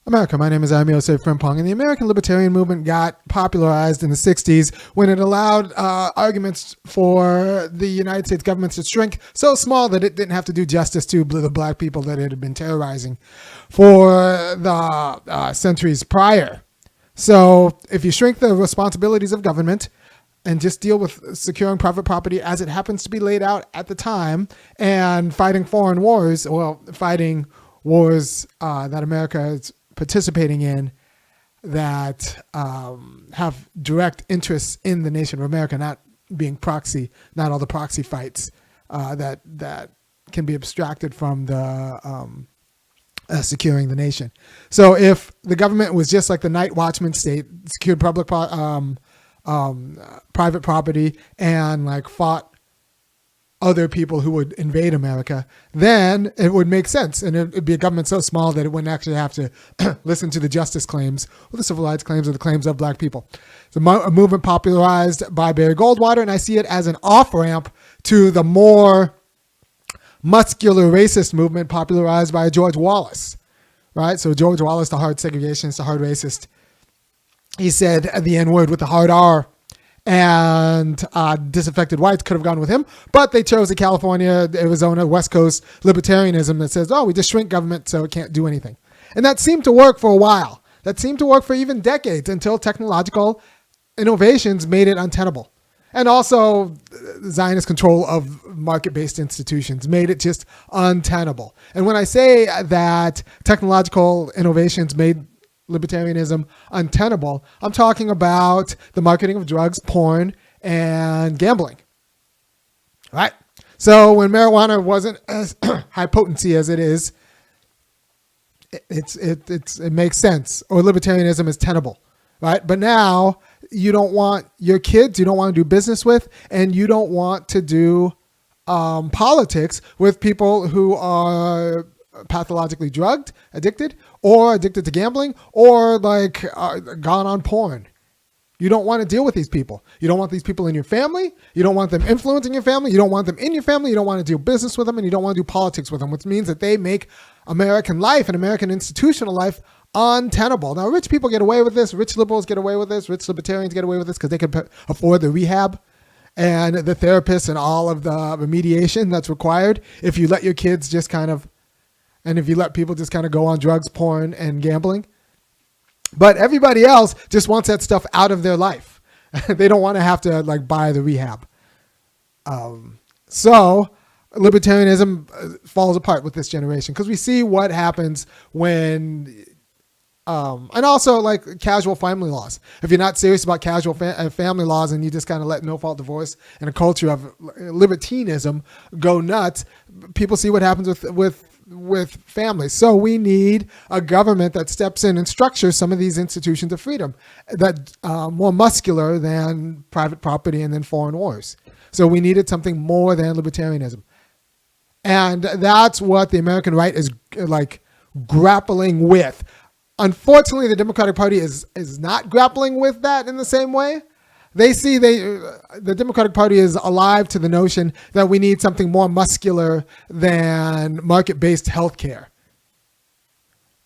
America, my name is Osei-Frimpong, and the American Libertarian movement got popularized in the 60s when it allowed arguments for the United States government to shrink so small that it didn't have to do justice to the black people that it had been terrorizing for the centuries prior. So if you shrink the responsibilities of government and just deal with securing private property as it happens to be laid out at the time and fighting foreign wars, fighting wars that America is participating in that have direct interests in the nation of America, not being proxy, not all the proxy fights that can be abstracted from the securing the nation. So if the government was just like the night watchman state, secured public private property and like fought other people who would invade America, then it would make sense. And it'd be a government so small that it wouldn't actually have to listen to the justice claims or the civil rights claims or the claims of black people. It's a movement popularized by Barry Goldwater, and I see it as an off-ramp to the more muscular racist movement popularized by George Wallace, right? So George Wallace, the hard segregationist, the hard racist, he said the N-word with the hard R, and disaffected whites could have gone with him, but they chose the California, Arizona, West Coast libertarianism that says, oh, we just shrink government so it can't do anything. And that seemed to work for a while. That seemed to work for even decades until technological innovations made it untenable. And also Zionist control of market-based institutions made it just untenable. And when I say that technological innovations made libertarianism untenable, I'm talking about the marketing of drugs, porn, and gambling. Right? So when marijuana wasn't as high potency as it is, it makes sense. Or libertarianism is tenable. Right? But now you don't want your kids, you don't want to do business with, and you don't want to do politics with people who are pathologically drugged, addicted to gambling, or like gone on porn. You don't want to deal with these people. You don't want these people in your family. You don't want them influencing your family. You don't want them in your family. You don't want to do business with them, and you don't want to do politics with them, which means that they make American life and American institutional life untenable. Now, rich people get away with this. Rich liberals get away with this. Rich libertarians get away with this because they can afford the rehab and the therapists and all of the remediation that's required if you let your kids just kind of, and if you let people just kind of go on drugs, porn, and gambling. But everybody else just wants that stuff out of their life. They don't want to have to like buy the rehab. So libertarianism falls apart with this generation because we see what happens when, and also like casual family laws. If you're not serious about casual family laws and you just kind of let no-fault divorce and a culture of libertinism go nuts, people see what happens with families. So we need a government that steps in and structures some of these institutions of freedom that more muscular than private property and then foreign wars. So we needed something more than libertarianism. And that's what the American right is like grappling with. Unfortunately, the Democratic Party is not grappling with that in the same way. They see the Democratic Party is alive to the notion that we need something more muscular than market-based healthcare.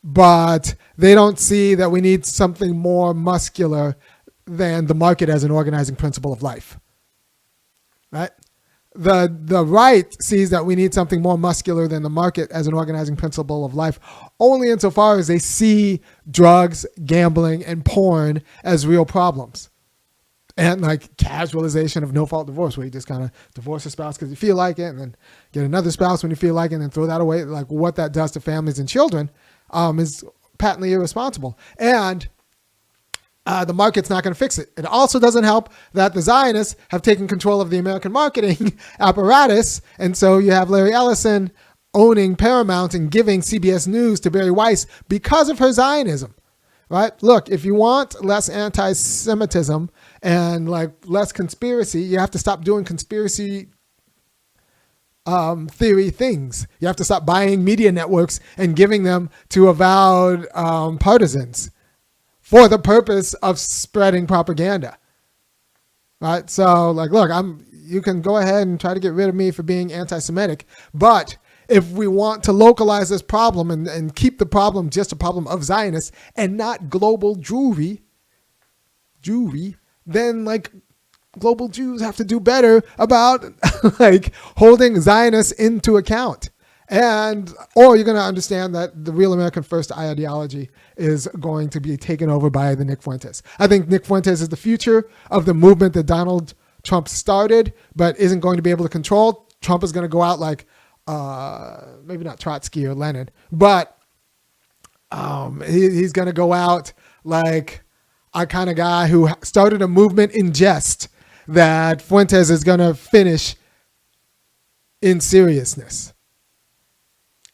But they don't see that we need something more muscular than the market as an organizing principle of life. Right? The right sees that we need something more muscular than the market as an organizing principle of life, only insofar as they see drugs, gambling, and porn as real problems. And like casualization of no-fault divorce, where you just kind of divorce a spouse because you feel like it and then get another spouse when you feel like it and then throw that away. Like what that does to families and children is patently irresponsible. And the market's not going to fix it. It also doesn't help that the Zionists have taken control of the American marketing apparatus. And so you have Larry Ellison owning Paramount and giving CBS News to Bari Weiss because of her Zionism. Right? Look, if you want less anti-Semitism and like less conspiracy, you have to stop doing conspiracy theory things. You have to stop buying media networks and giving them to avowed partisans for the purpose of spreading propaganda. Right? So like, look, you can go ahead and try to get rid of me for being anti-Semitic, but if we want to localize this problem and keep the problem just a problem of Zionists and not global Jewry, then like global Jews have to do better about like holding Zionists into account. Or you're going to understand that the real American First ideology is going to be taken over by the Nick Fuentes. I think Nick Fuentes is the future of the movement that Donald Trump started, but isn't going to be able to control. Trump is going to go out like, maybe not Trotsky or Lenin, but he's going to go out like a kind of guy who started a movement in jest that Fuentes is going to finish in seriousness.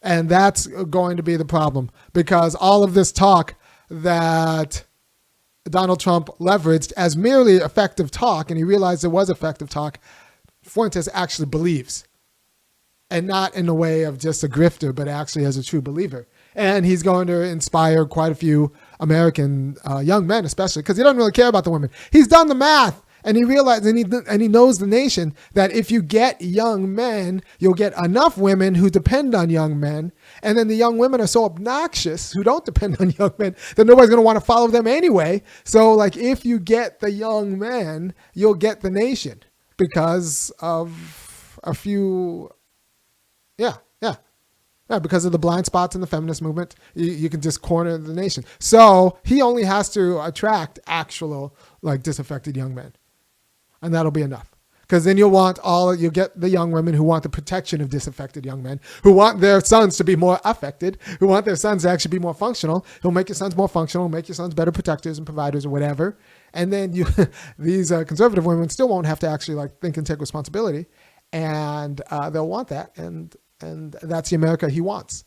And that's going to be the problem, because all of this talk that Donald Trump leveraged as merely effective talk, and he realized it was effective talk, Fuentes actually believes. And not in the way of just a grifter, but actually as a true believer. And he's going to inspire quite a few American young men, especially, because he doesn't really care about the women. He's done the math. And he realized, and he knows the nation, that if you get young men, you'll get enough women who depend on young men. And then the young women are so obnoxious who don't depend on young men that nobody's going to want to follow them anyway. So like if you get the young men, you'll get the nation because of a few, because of the blind spots in the feminist movement. You can just corner the nation. So he only has to attract actual like disaffected young men. And that'll be enough. Because then you'll get the young women who want the protection of disaffected young men, who want their sons to be more affected, who want their sons to actually be more functional. He'll make your sons more functional, make your sons better protectors and providers or whatever. And then these conservative women still won't have to actually like think and take responsibility. And they'll want that. And that's the America he wants.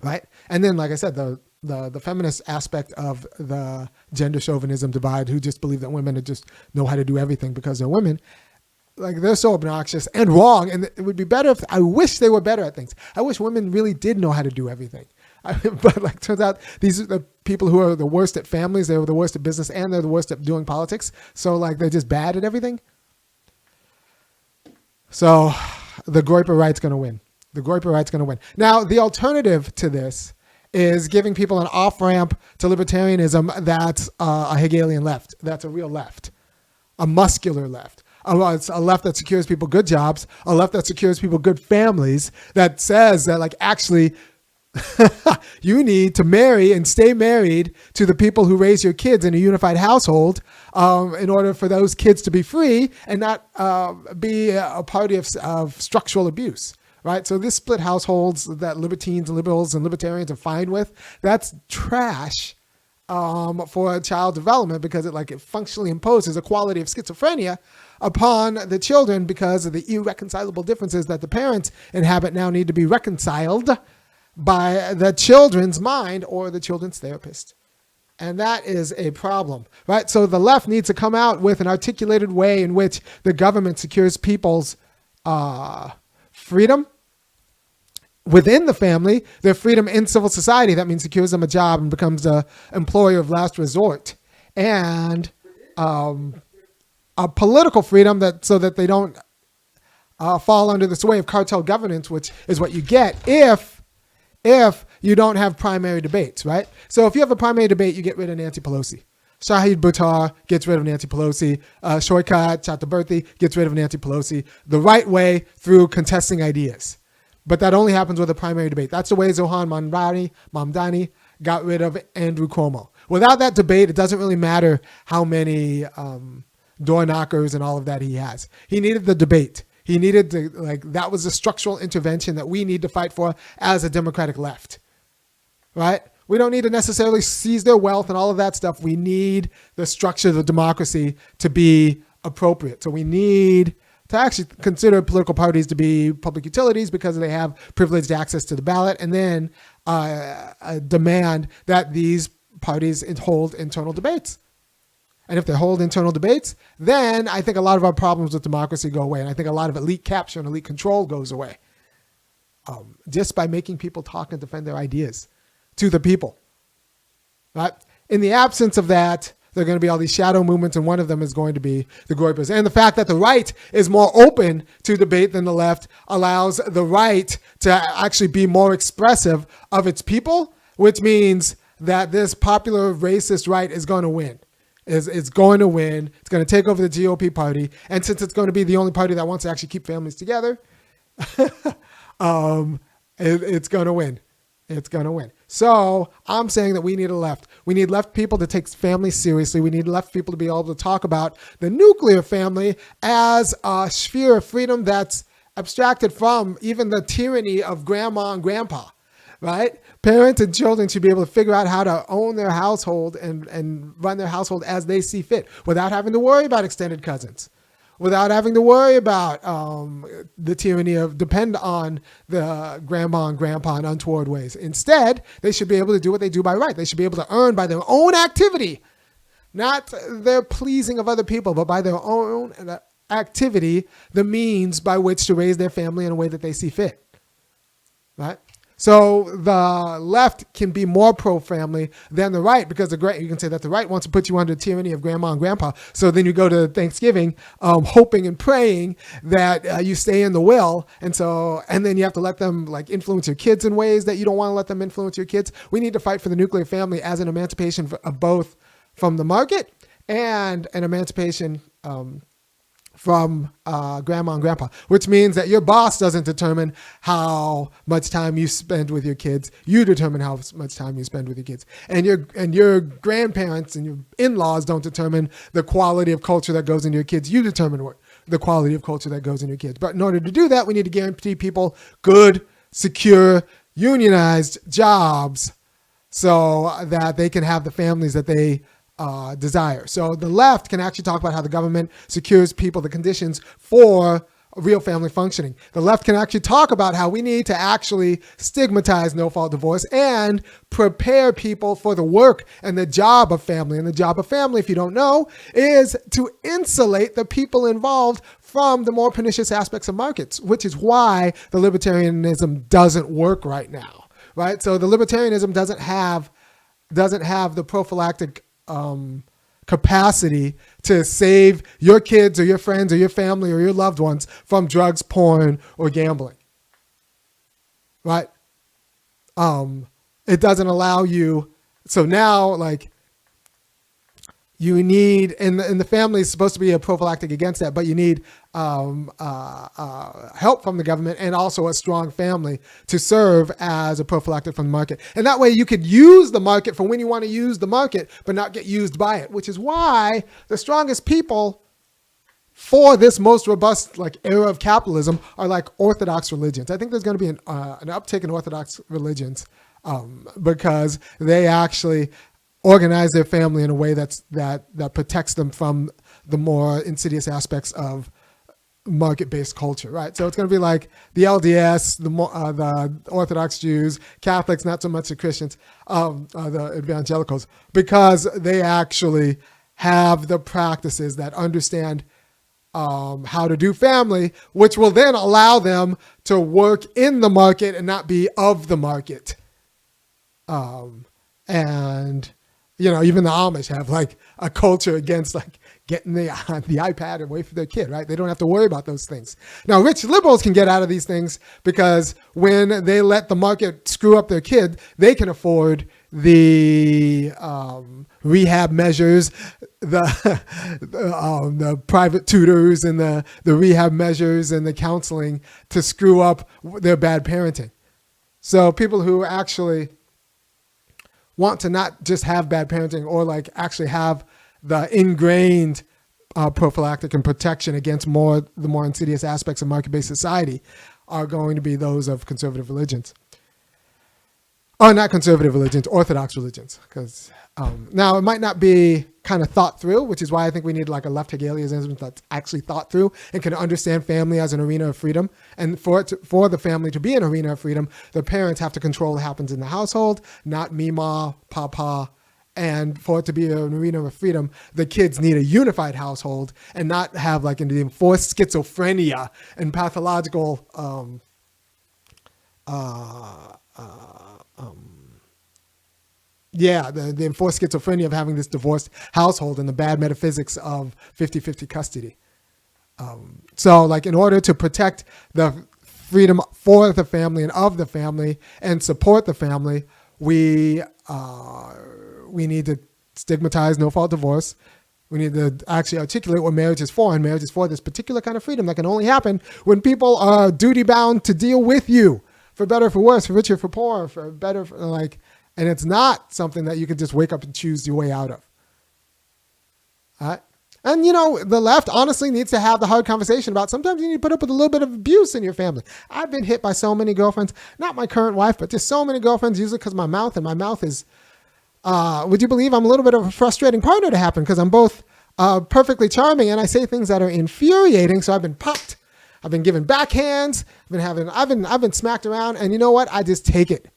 Right? And then, like I said, the feminist aspect of the gender chauvinism divide, who just believe that women just know how to do everything because they're women, like they're so obnoxious and wrong. And it would be better if, I wish they were better at things. I wish women really did know how to do everything. But like turns out these are the people who are the worst at families, they're the worst at business, and they're the worst at doing politics. So like they're just bad at everything. So the Groyper right's going to win. The Groyper right's going to win. Now, the alternative to this is giving people an off-ramp to libertarianism that's a Hegelian left. That's a real left. A muscular left. It's a left that secures people good jobs. A left that secures people good families. That says that, like, actually, you need to marry and stay married to the people who raise your kids in a unified household in order for those kids to be free and not be a party of structural abuse. Right. So this split households that libertines and liberals and libertarians are fine with, that's trash for child development, because it functionally imposes a quality of schizophrenia upon the children because of the irreconcilable differences that the parents inhabit now need to be reconciled by the children's mind or the children's therapist. And that is a problem, right? So the left needs to come out with an articulated way in which the government secures people's freedom within the family, their freedom in civil society. That means secures them a job and becomes the employer of last resort, and a political freedom so that they don't fall under the sway of cartel governance, which is what you get if you don't have primary debates, right? So if you have a primary debate, you get rid of Nancy Pelosi. Shahid Buttar gets rid of Nancy Pelosi. Shoikat Chakraborty gets rid of Nancy Pelosi. The right way, through contesting ideas. But that only happens with a primary debate. That's the way Zohan Mamdani got rid of Andrew Cuomo. Without that debate, it doesn't really matter how many door knockers and all of that he has. He needed the debate. He needed to, that was a structural intervention that we need to fight for as a democratic left, right? We don't need to necessarily seize their wealth and all of that stuff. We need the structure of the democracy to be appropriate. So we need to actually consider political parties to be public utilities because they have privileged access to the ballot, and then demand that these parties hold internal debates. And if they hold internal debates, then I think a lot of our problems with democracy go away. And I think a lot of elite capture and elite control goes away. Just by making people talk and defend their ideas to the people. Right? In the absence of that, There are going to be all these shadow movements, and one of them is going to be the Groypers. And the fact that the right is more open to debate than the left allows the right to actually be more expressive of its people, which means that this popular racist right is going to win. It's going to win. It's going to take over the GOP party. And since it's going to be the only party that wants to actually keep families together, it's going to win. It's going to win. So I'm saying that we need a left. We need left people to take families seriously. We need left people to be able to talk about the nuclear family as a sphere of freedom that's abstracted from even the tyranny of grandma and grandpa, right? Parents and children should be able to figure out how to own their household and run their household as they see fit without having to worry about extended cousins, without having to worry about the tyranny of depend on the grandma and grandpa in untoward ways. Instead, they should be able to do what they do by right. They should be able to earn by their own activity, not their pleasing of other people, but by their own activity, the means by which to raise their family in a way that they see fit, right? So the left can be more pro-family than the right, because you can say that the right wants to put you under the tyranny of grandma and grandpa. So then you go to Thanksgiving hoping and praying that you stay in the will. And then you have to let them like influence your kids in ways that you don't want to let them influence your kids. We need to fight for the nuclear family as an emancipation of both from the market and an emancipation from grandma and grandpa, which means that your boss doesn't determine how much time you spend with your kids. You determine how much time you spend with your kids. And your grandparents and your in-laws don't determine the quality of culture that goes into your kids. You determine the quality of culture that goes into your kids. But in order to do that, we need to guarantee people good, secure, unionized jobs so that they can have the families that they desire. So the left can actually talk about how the government secures people the conditions for real family functioning. The left can actually talk about how we need to actually stigmatize no-fault divorce and prepare people for the work and the job of family. And the job of family, if you don't know, is to insulate the people involved from the more pernicious aspects of markets, which is why the libertarianism doesn't work right now, right? So the libertarianism doesn't have the prophylactic capacity to save your kids or your friends or your family or your loved ones from drugs, porn, or gambling, right? It doesn't allow you. So now, like, you need, and the family is supposed to be a prophylactic against that, but you need help from the government and also a strong family to serve as a prophylactic from the market. And that way you could use the market for when you want to use the market, but not get used by it, which is why the strongest people for this most robust like era of capitalism are like Orthodox religions. I think there's going to be an uptick in Orthodox religions because they actually organize their family in a way that protects them from the more insidious aspects of market-based culture, right? So it's going to be like the LDS, the Orthodox Jews, Catholics, not so much the Christians, the evangelicals, because they actually have the practices that understand how to do family, which will then allow them to work in the market and not be of the market. And even the Amish have like a culture against like getting the iPad away from their kid, right? They don't have to worry about those things. Now, rich liberals can get out of these things because when they let the market screw up their kid, they can afford the rehab measures, the private tutors and the rehab measures and the counseling to screw up their bad parenting. So people who actually want to not just have bad parenting or like actually have the ingrained prophylactic and protection against the more insidious aspects of market-based society are going to be those of conservative religions. Or not conservative religions, Orthodox religions. Because now it might not be kind of thought through, which is why I think we need like a left Hegelianism that's actually thought through and can understand family as an arena of freedom. And for the family to be an arena of freedom, the parents have to control what happens in the household, not Mima, Papa. And for it to be an arena of freedom, the kids need a unified household and not have like an enforced schizophrenia and pathological the enforced schizophrenia of having this divorced household and the bad metaphysics of 50-50 custody. So like in order to protect the freedom for the family and of the family and support the family, we need to stigmatize no-fault divorce. We need to actually articulate what marriage is for, and marriage is for this particular kind of freedom that can only happen when people are duty-bound to deal with you, for better, for worse, for richer, for poorer, for better, and it's not something that you can just wake up and choose your way out of. All right? And, the left honestly needs to have the hard conversation about sometimes you need to put up with a little bit of abuse in your family. I've been hit by so many girlfriends, not my current wife, but just so many girlfriends, usually because my mouth is, would you believe I'm a little bit of a frustrating partner to happen because I'm both perfectly charming and I say things that are infuriating. So I've been popped. I've been given backhands. I've been smacked around, and you know what? I just take it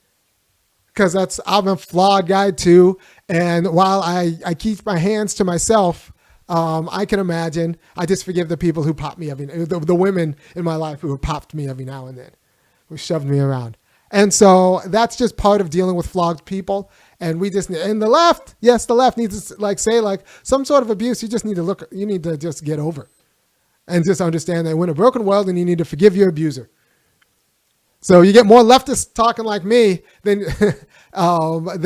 because I'm a flawed guy too. And while I keep my hands to myself, I can imagine I just forgive the people who pop me the women in my life who have popped me every now and then, who shoved me around. And so that's just part of dealing with flogged people. And the left needs to say some sort of abuse. You need to just get over and just understand that we're in a broken world and you need to forgive your abuser. So you get more leftists talking like me, then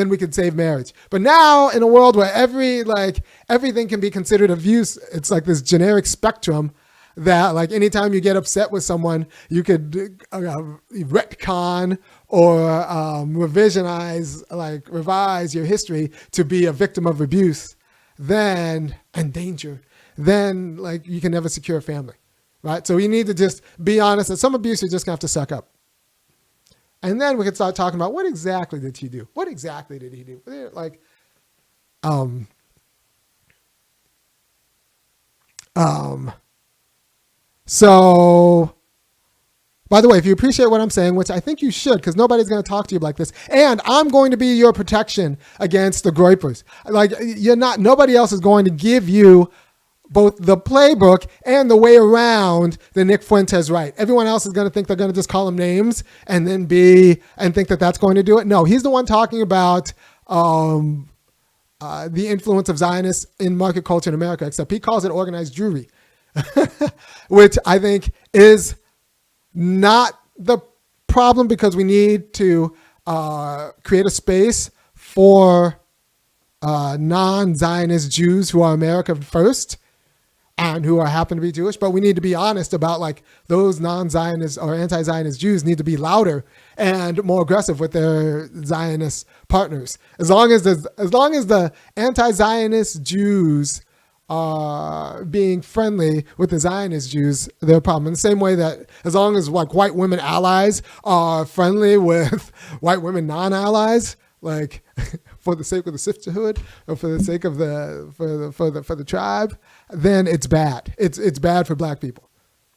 we could save marriage. But now in a world where everything can be considered abuse, it's like this generic spectrum that anytime you get upset with someone, you could retcon or revise your history to be a victim of abuse, and danger. Then you can never secure a family, right? So you need to just be honest that some abuse you're just gonna have to suck up. And then we can start talking about what exactly did he do? What exactly did he do? So, by the way, if you appreciate what I'm saying, which I think you should, because nobody's going to talk to you like this, and I'm going to be your protection against the groypers. Nobody else is going to give you both the playbook and the way around the Nick Fuentes right. Everyone else is going to think they're going to just call him names and then think that that's going to do it. No, he's the one talking about the influence of Zionists in market culture in America, except he calls it organized Jewry, which I think is not the problem, because we need to create a space for non-Zionist Jews who are America first and who happen to be Jewish. But we need to be honest about those non-Zionist or anti-Zionist Jews need to be louder and more aggressive with their Zionist partners. As long as the anti-Zionist Jews are being friendly with the Zionist Jews, they're a problem. In the same way that as long as white women allies are friendly with white women non-allies, for the sake of the sisterhood or for the sake of the tribe, then it's bad. It's bad for black people.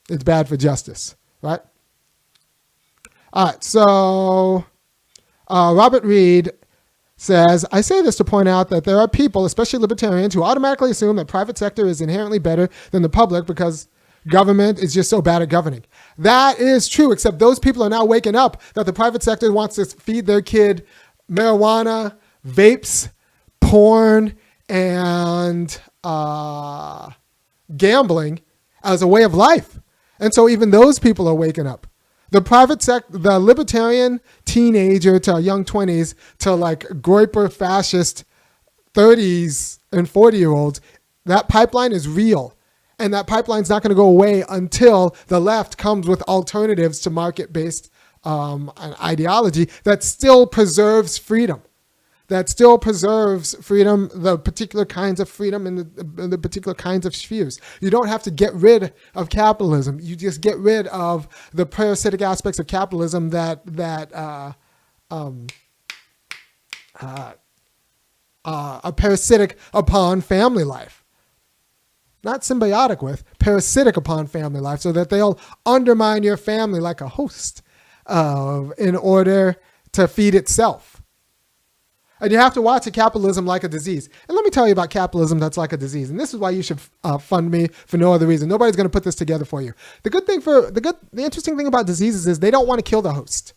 It's bad for justice, right? All right. So Robert Reed says, I say this to point out that there are people, especially libertarians, who automatically assume that private sector is inherently better than the public because government is just so bad at governing. That is true, except those people are now waking up that the private sector wants to feed their kid marijuana, vapes, porn, and gambling as a way of life. And so even those people are waking up. The libertarian teenager to young 20s to groyper fascist 30s and 40-year-olds, that pipeline is real. And that pipeline's not going to go away until the left comes with alternatives to market-based ideology that still preserves freedom. That still preserves freedom, the particular kinds of freedom in the particular kinds of spheres. You don't have to get rid of capitalism. You just get rid of the parasitic aspects of capitalism that are parasitic upon family life. Not symbiotic with, parasitic upon family life, so that they'll undermine your family like a host in order to feed itself. And you have to watch capitalism like a disease. And let me tell you about capitalism that's like a disease. And this is why you should fund me for no other reason. Nobody's going to put this together for you. The interesting thing about diseases is they don't want to kill the host.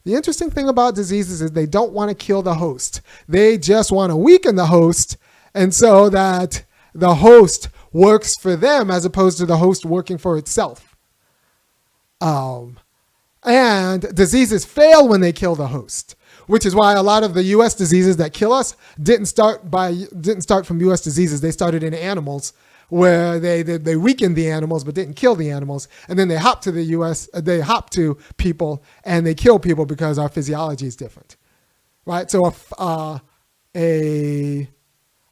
The interesting thing about diseases is they don't want to kill the host. They just want to weaken the host, and so that the host works for them as opposed to the host working for itself. And diseases fail when they kill the host, which is why a lot of the U.S. diseases that kill us didn't start from U.S. diseases. They started in animals, where they weakened the animals but didn't kill the animals, and then they hop to the U.S. They hop to people and they kill people because our physiology is different, right? So a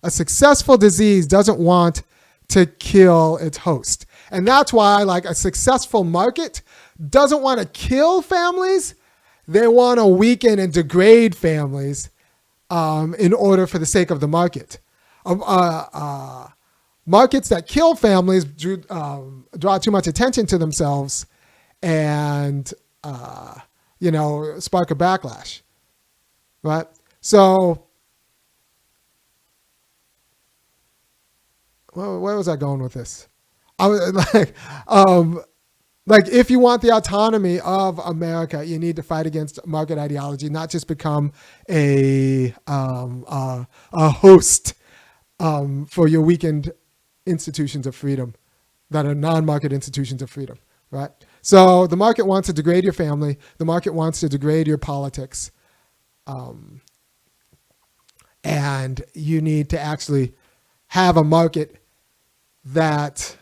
successful disease doesn't want to kill its host, and that's why like a successful market doesn't want to kill families. They want to weaken and degrade families in order for the sake of the market. Markets that kill families draw too much attention to themselves and, spark a backlash, right? So where was I going with this? I was like, if you want the autonomy of America, you need to fight against market ideology, not just become a host for your weakened institutions of freedom that are non-market institutions of freedom, right? So the market wants to degrade your family. The market wants to degrade your politics. And you need to actually have a market that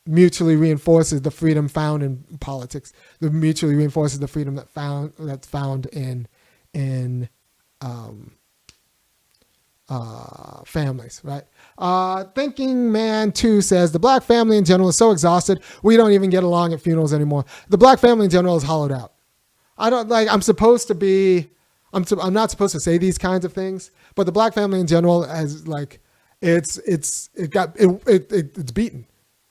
mutually reinforces the freedom found in politics, that mutually reinforces the freedom that's found in families, right? Thinking Man 2 says, the black family in general is so exhausted, we don't even get along at funerals anymore. The black family in general is hollowed out. I'm not supposed to say these kinds of things, but the black family in general has it's beaten.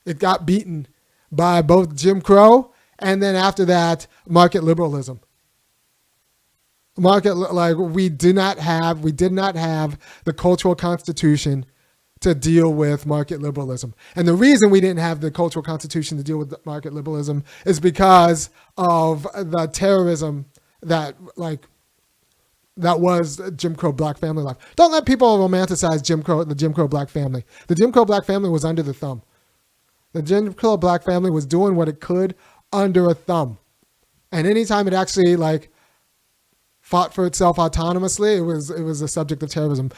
It got beaten by both Jim Crow and then after that, market liberalism. We did not have the cultural constitution to deal with market liberalism. And the reason we didn't have the cultural constitution to deal with market liberalism is because of the terrorism that was Jim Crow black family life. Don't let people romanticize the Jim Crow black family. The Jim Crow black family was under the thumb. The Jim Crow black family was doing what it could under a thumb. And anytime it actually fought for itself autonomously, it was a subject of terrorism.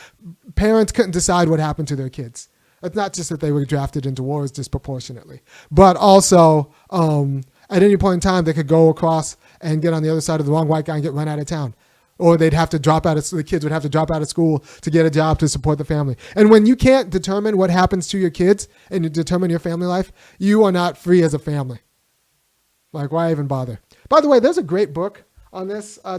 Parents couldn't decide what happened to their kids. It's not just that they were drafted into wars disproportionately, but also at any point in time, they could go across and get on the other side of the wrong white guy and get run out of town. Or the kids would have to drop out of school to get a job to support the family. And when you can't determine what happens to your kids and you determine your family life, you are not free as a family. Why even bother? By the way, there's a great book on this. Paul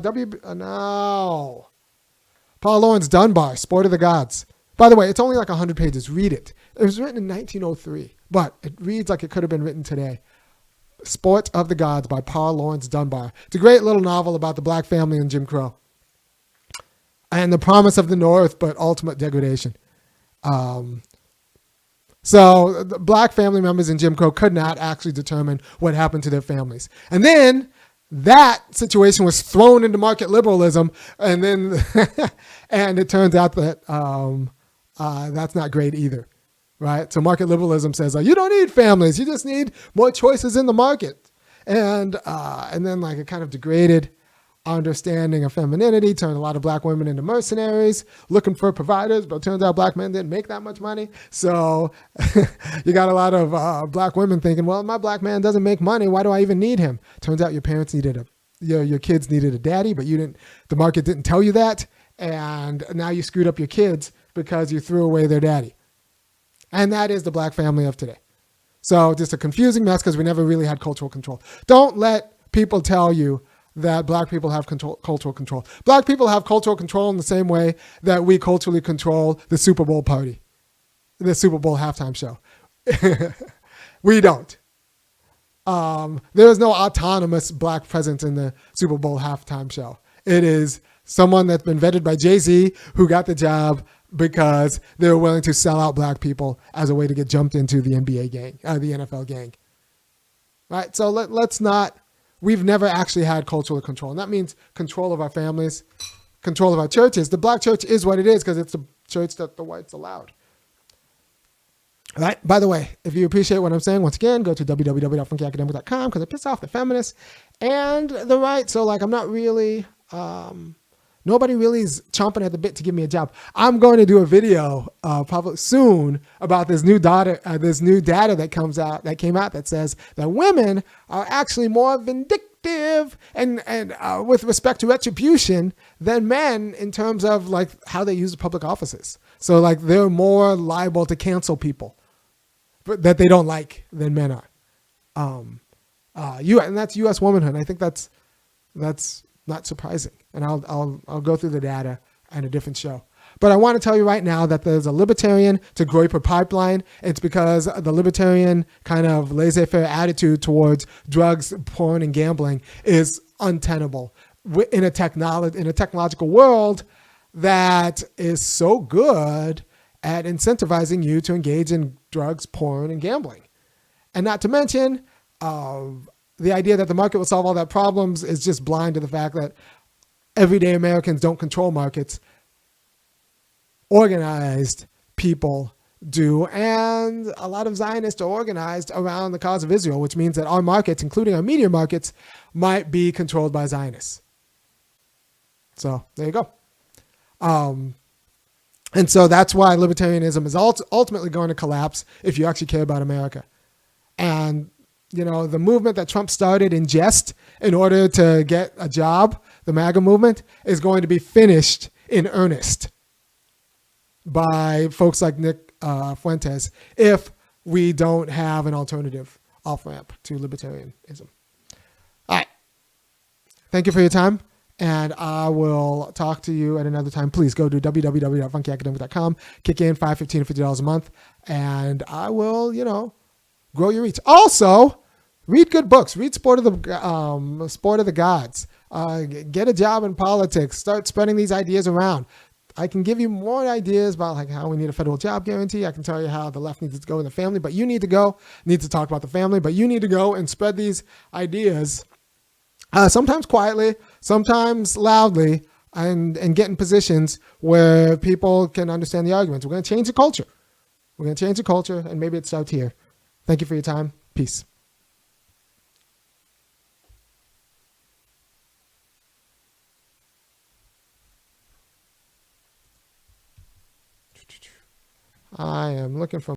Laurence Dunbar, Sport of the Gods. By the way, it's only 100 pages. Read it. It was written in 1903, but it reads like it could have been written today. Sport of the Gods by Paul Laurence Dunbar. It's a great little novel about the black family in Jim Crow and the promise of the North, but ultimate degradation. So the black family members in Jim Crow could not actually determine what happened to their families. And then that situation was thrown into market liberalism, and then and it turns out that that's not great either, right? So market liberalism says you don't need families, you just need more choices in the market, and then it kind of degraded understanding of femininity, turned a lot of black women into mercenaries looking for providers, but it turns out black men didn't make that much money. So you got a lot of black women thinking, well, my black man doesn't make money, why do I even need him? Turns out your parents needed your kids needed a daddy, but the market didn't tell you that, and now you screwed up your kids because you threw away their daddy. And that is the black family of today. So just a confusing mess because we never really had cultural control. Don't let people tell you that black people have cultural control. Black people have cultural control in the same way that we culturally control the Super Bowl party, the Super Bowl halftime show. We don't. There is no autonomous black presence in the Super Bowl halftime show. It is someone that's been vetted by Jay-Z who got the job because they were willing to sell out black people as a way to get jumped into the NBA gang, the NFL gang. Right? So let's not we've never actually had cultural control. And that means control of our families, control of our churches. The black church is what it is because it's the church that the whites allowed. All right. By the way, if you appreciate what I'm saying, once again, go to www.funkyacademic.com because I piss off the feminists and the right. So like, I'm not really, nobody really is chomping at the bit to give me a job. I'm going to do a video probably soon about this new data that came out that says that women are actually more vindictive and with respect to retribution than men in terms of like how they use public offices. So like they're more liable to cancel people that they don't like than men are. And that's U.S. womanhood. I think that's not surprising. And I'll go through the data in a different show. But I want to tell you right now that there's a libertarian to Groyper pipeline. It's because the libertarian kind of laissez-faire attitude towards drugs, porn, and gambling is untenable in a technological world that is so good at incentivizing you to engage in drugs, porn, and gambling. And not to mention, the idea that the market will solve all that problems is just blind to the fact that everyday Americans don't control markets. Organized people do. And a lot of Zionists are organized around the cause of Israel, which means that our markets, including our media markets, might be controlled by Zionists. So there you go. And so that's why libertarianism is ultimately going to collapse if you actually care about America. And, you know, the movement that Trump started in jest in order to get a job, the MAGA movement, is going to be finished in earnest by folks like Nick Fuentes if we don't have an alternative off-ramp to libertarianism. All right. Thank you for your time. And I will talk to you at another time. Please go to www.funkyacademic.com, kick in $5, $15, $50 a month, and I will, grow your reach. Also, read good books. Read Sport of the Gods. Get a job in politics. Start spreading these ideas around. I can give you more ideas about like how we need a federal job guarantee. I can tell you how the left needs to go in the family, but you need to talk about the family, but you need to go and spread these ideas. Sometimes quietly, sometimes loudly, and get in positions where people can understand the arguments. We're going to change the culture. And maybe it starts here. Thank you for your time. Peace. I am looking for